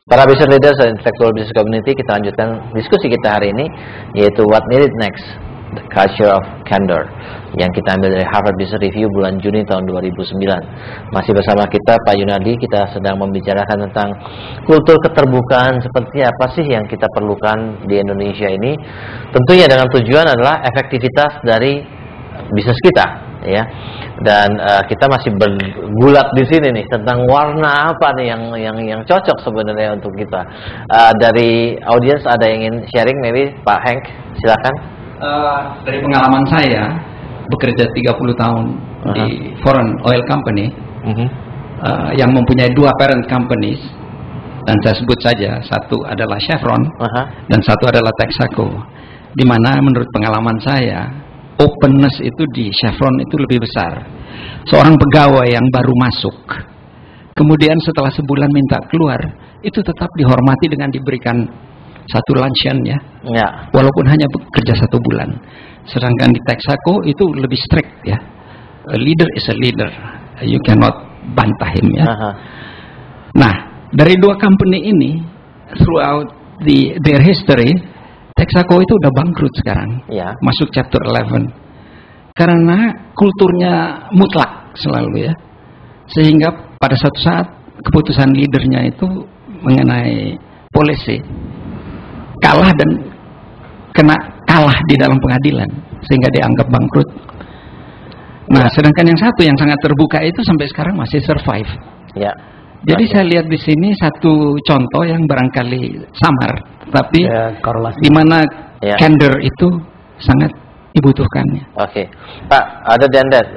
Para business leaders dan intellectual business community, kita lanjutkan diskusi kita hari ini, yaitu what needed next, the culture of candor, yang kita ambil dari Harvard Business Review bulan Juni tahun 2009. Masih bersama kita Pak Yunardi, kita sedang membicarakan tentang kultur keterbukaan seperti apa sih yang kita perlukan di Indonesia ini. Tentunya dengan tujuan adalah efektivitas dari bisnis kita. Ya, dan kita masih bergulat di sini nih tentang warna apa nih yang cocok sebenarnya untuk kita. Dari audiens ada yang ingin sharing, maybe Pak Hank, silakan. Dari pengalaman saya bekerja 30 tahun di foreign oil company yang mempunyai 2 parent companies, dan saya sebut saja satu adalah Chevron dan satu adalah Texaco, di mana menurut pengalaman saya openness itu di Chevron itu lebih besar. Seorang pegawai yang baru masuk, kemudian setelah sebulan minta keluar, itu tetap dihormati dengan diberikan satu luncheon ya, walaupun hanya bekerja 1 bulan. Sedangkan di Texaco itu lebih strict ya. A leader is a leader, you cannot bantah him ya. Nah, dari 2 company ini throughout their history, Texaco itu udah bangkrut sekarang, masuk chapter 11, karena kulturnya mutlak selalu ya, sehingga pada suatu saat keputusan leadernya itu mengenai policy kalah dan kalah di dalam pengadilan, sehingga dianggap bangkrut. Nah, sedangkan yang satu yang sangat terbuka itu sampai sekarang masih survive. Jadi saya lihat di sini satu contoh yang barangkali samar, tapi di mana candor itu sangat dibutuhkannya. Oke, Pak. Other than that,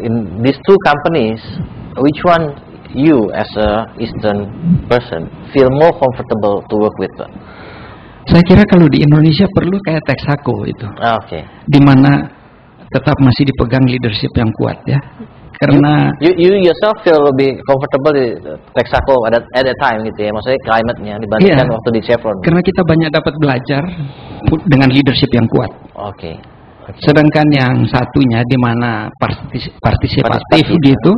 in these 2 companies, which one you as a Eastern person feel more comfortable to work with? Saya kira kalau di Indonesia perlu kayak Texaco itu, di mana tetap masih dipegang leadership yang kuat ya. Karena you yourself feel lebih comfortable di Texaco at that time gitu ya, maksudnya climate-nya dibandingkan waktu di Chevron. Karena kita banyak dapat belajar dengan leadership yang kuat. Sedangkan yang satunya di mana partisipatif gitu,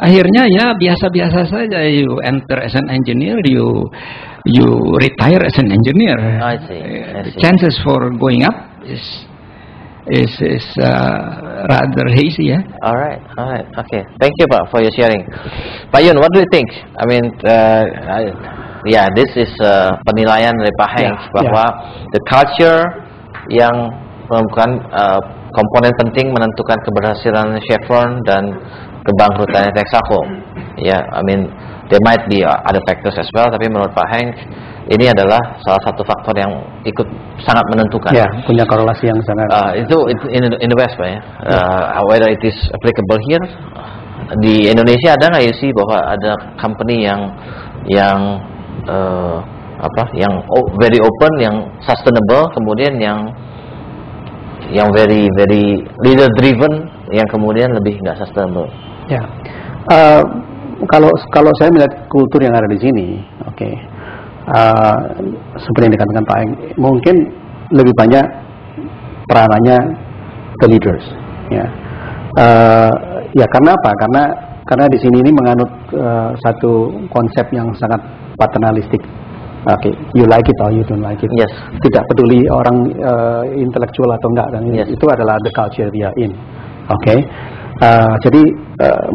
akhirnya ya biasa-biasa saja. You enter as an engineer, you retire as an engineer. I see. Chances for going up is rather hazy ya. Alright. Okay. Thank you Pak for your sharing. Pak Yun, what do you think? I mean, this is penilaian dari Pak Hank bahwa the culture yang merupakan komponen penting menentukan keberhasilan Chevron dan kebangkrutannya Texaco. I mean, there might be other factors as well, tapi menurut Pak Hank ini adalah salah satu faktor yang ikut sangat menentukan. Punya korelasi yang sangat. Itu in the West, Pak ya. Whether it is applicable here di Indonesia, ada nggak sih bahwa ada company yang very open, yang sustainable, kemudian yang very leader driven, yang kemudian lebih nggak sustainable. Kalau saya melihat kultur yang ada di sini, seperti yang dikatakan Pak Eng, mungkin lebih banyak peranannya the leaders. Karena apa? Karena di sini ini menganut satu konsep yang sangat paternalistik. You like it or you don't like it. Tidak peduli orang intelektual atau enggak, dan itu adalah the culture we are in. Jadi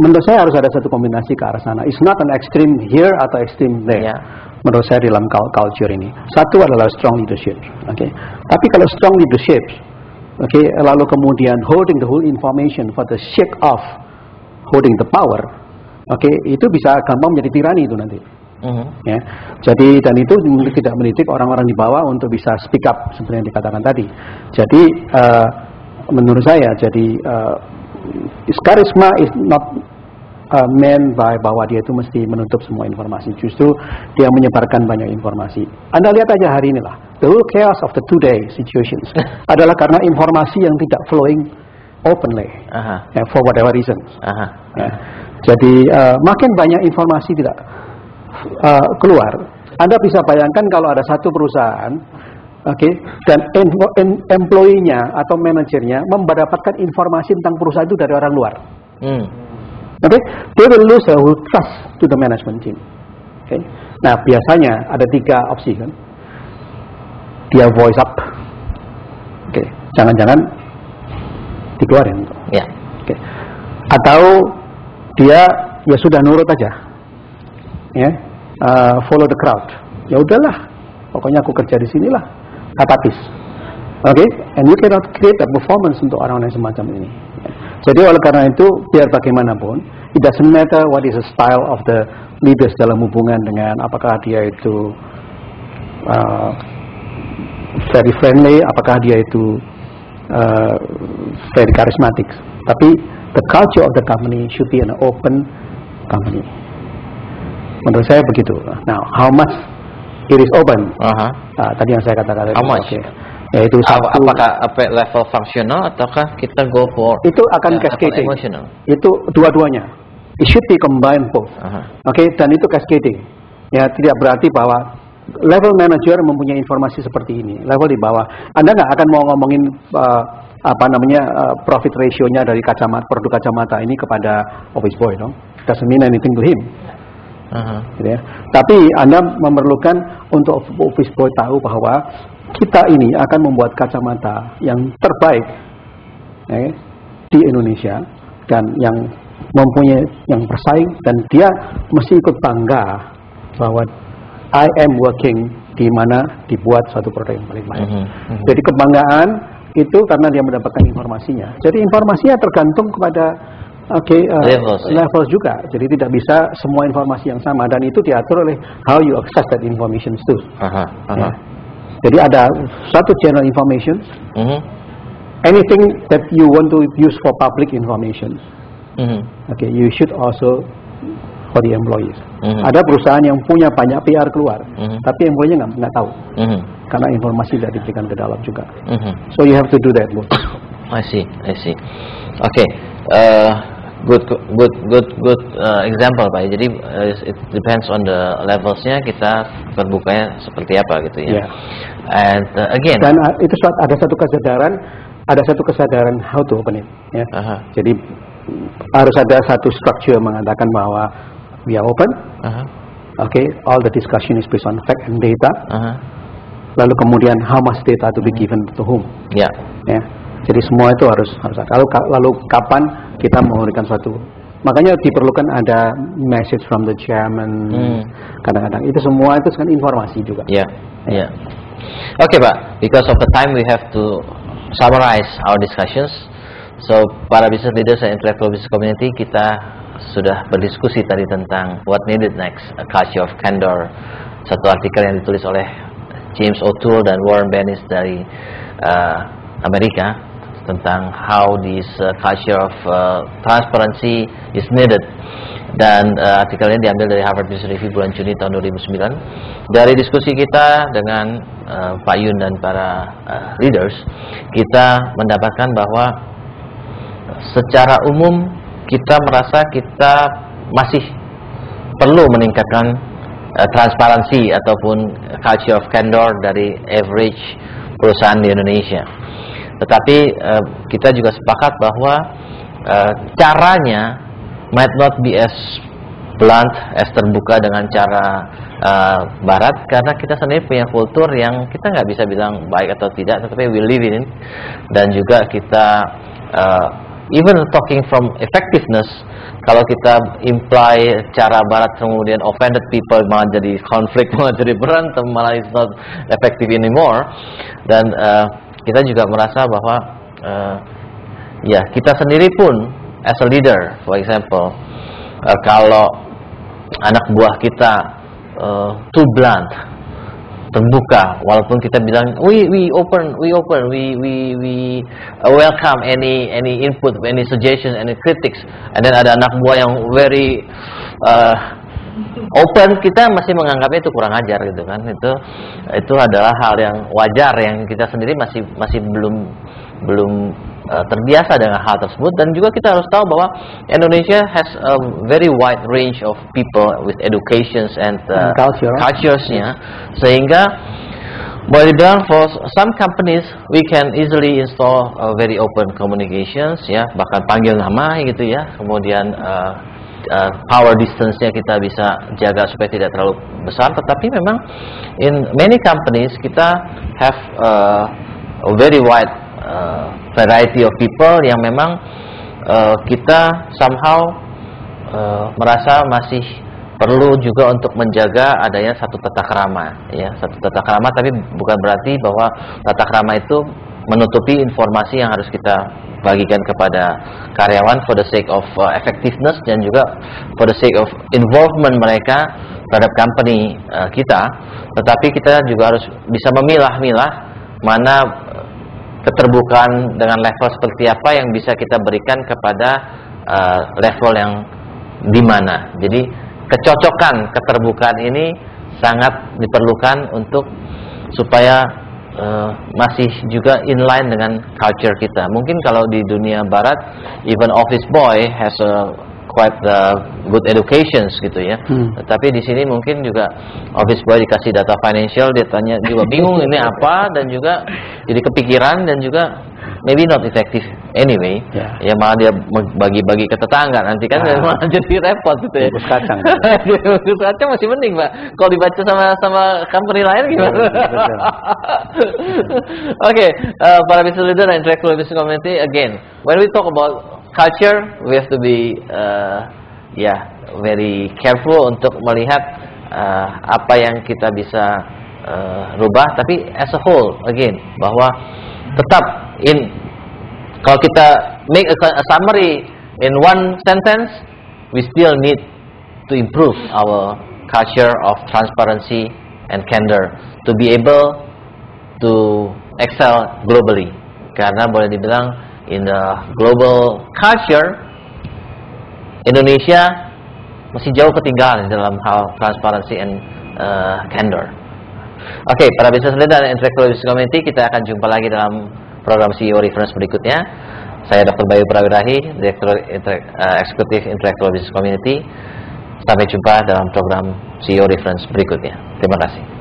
menurut saya harus ada satu kombinasi ke arah sana. It's not an extreme here atau extreme there. Menurut saya dalam culture ini, satu adalah strong leadership. Tapi kalau strong leadership, lalu kemudian holding the whole information for the sake of holding the power, itu bisa gampang menjadi tirani itu nanti. Jadi dan itu tidak mendidik orang-orang di bawah untuk bisa speak up seperti yang dikatakan tadi. Jadi menurut saya, karisma is not meant by bahwa dia itu mesti menutup semua informasi. Justru dia menyebarkan banyak informasi. Anda lihat aja hari inilah, the whole chaos of the today situations adalah karena informasi yang tidak flowing openly, for whatever reasons. Jadi makin banyak informasi tidak keluar. Anda bisa bayangkan kalau ada satu perusahaan, dan employee-nya atau manajernya mendapatkan informasi tentang perusahaan itu dari orang luar. They will lose the whole trust to the management team. Okay. Nah biasanya ada 3 opsi kan. Dia voice up, okay. Jangan-jangan dikeluarin, yeah. Okay. Atau dia ya sudah nurut aja, ya, follow the crowd. Ya udahlah, pokoknya aku kerja di sinilah, apatis. Oke, and you cannot create a performance untuk orang-orang semacam ini. Jadi oleh karena itu, biar bagaimanapun, it doesn't matter what is the style of the leaders dalam hubungan dengan apakah dia itu very friendly, apakah dia itu very charismatic. Tapi the culture of the company should be an open company. Menurut saya begitu. Now, how much it is open? Tadi yang saya katakan. How much? Okay. Yaitu apakah level fungsional ataukah kita go for itu akan cascading. Emotional? Itu dua-duanya. It should be combined both. Oke, dan itu cascading. Ya, tidak berarti bahwa level manager mempunyai informasi seperti ini. Level di bawah, Anda nggak akan mau ngomongin profit ratio-nya dari produk kacamata ini kepada office boy, dong. Doesn't mean anything to him. Gitu ya. Tapi Anda memerlukan untuk office boy tahu bahwa kita ini akan membuat kacamata yang terbaik di Indonesia dan yang mempunyai yang bersaing, dan dia mesti ikut bangga bahwa I am working di mana dibuat suatu produk yang paling baik. Jadi kebanggaan itu karena dia mendapatkan informasinya. Jadi informasinya tergantung kepada levels juga. Jadi tidak bisa semua informasi yang sama, dan itu diatur oleh how you access that information too. Ya. Jadi ada satu channel information, anything that you want to use for public information, you should also for the employees. Ada perusahaan yang punya banyak PR keluar, tapi employee-nya nggak tahu, karena informasi tidak diberikan ke dalam juga. So you have to do that. I see. Okay. Good example, Pak. Jadi it depends on the levelsnya, kita terbukanya seperti apa gitu ya. And again. Dan itu ada satu kesadaran how to open it. Ya. Jadi harus ada satu structure mengatakan bahwa we are open. All the discussion is based on fact and data. Lalu kemudian how much data to be given to whom. Ya. Jadi semua itu harus ada. Lalu kapan kita memberikan suatu, makanya diperlukan ada message from the chairman. Kadang-kadang itu semua itu kan informasi juga. Okay, Pak. Because of the time we have to summarize our discussions. So para business leaders and intellectual business community, kita sudah berdiskusi tadi tentang what needed next, a culture of candor. Satu artikel yang ditulis oleh James O'Toole dan Warren Bennis dari Amerika, tentang how this culture of transparency is needed. Dan artikelnya diambil dari Harvard Business Review bulan Juni tahun 2009. Dari diskusi kita dengan Pak Yun dan para leaders, kita mendapatkan bahwa secara umum kita merasa kita masih perlu meningkatkan transparansi ataupun culture of candor dari average perusahaan di Indonesia. Tetapi kita juga sepakat bahwa caranya might not be as blunt, as terbuka dengan cara Barat, karena kita sendiri punya kultur yang kita nggak bisa bilang baik atau tidak, tetapi we live in it. Dan juga kita even talking from effectiveness, kalau kita imply cara Barat kemudian offended people, malah jadi konflik, malah jadi berantem, malah it's not effective anymore. Dan kita juga merasa bahwa kita sendiri pun as a leader, for example, kalau anak buah kita too blunt, terbuka, walaupun kita bilang we open, we welcome any input, any suggestion, any critics, and then ada anak buah yang very open, kita masih menganggapnya itu kurang ajar gitu kan. Itu adalah hal yang wajar, yang kita sendiri masih belum terbiasa dengan hal tersebut. Dan juga kita harus tahu bahwa Indonesia has a very wide range of people with educations and cultures-nya, sehingga boleh dibilang for some companies we can easily install very open communications, ya, bahkan panggil nama gitu ya, kemudian power distance-nya kita bisa jaga supaya tidak terlalu besar. Tetapi memang in many companies kita have a very wide variety of people yang memang kita somehow merasa masih perlu juga untuk menjaga adanya satu tata krama, ya, satu tata krama. Tapi bukan berarti bahwa tata krama itu menutupi informasi yang harus kita bagikan kepada karyawan for the sake of effectiveness dan juga for the sake of involvement mereka terhadap company kita. Tetapi kita juga harus bisa memilah-milah mana keterbukaan dengan level seperti apa yang bisa kita berikan kepada level yang di mana. Jadi kecocokan keterbukaan ini sangat diperlukan untuk supaya masih juga inline dengan culture kita. Mungkin kalau di dunia barat, even office boy has quite good educations gitu ya. Tapi di sini mungkin juga office boy dikasih data financial, dia tanya juga bingung ini apa, dan juga jadi kepikiran dan juga maybe not effective anyway. Ya malah dia bagi-bagi ke tetangga nanti kan malah jadi repot gitu ya. Bungkus kacang. Bungkus kacang masih mending, Pak. Kalau dibaca sama company lain gimana? Okay, para business leader and intellectual business community, again, when we talk about culture, we have to be very careful untuk melihat apa yang kita bisa rubah. Tapi as a whole, again, bahwa tetap kalau kita make a summary in one sentence, we still need to improve our culture of transparency and candor to be able to excel globally. Karena boleh dibilang in the global culture, Indonesia masih jauh ketinggalan dalam hal transparency and candor. Oke, para business leader dan intellectual business community, kita akan jumpa lagi dalam program CEO Reference berikutnya. Saya Dr. Bayu Prawirahi, Direktur Eksekutif Intellectual Business Community. Sampai jumpa dalam program CEO Reference berikutnya. Terima kasih.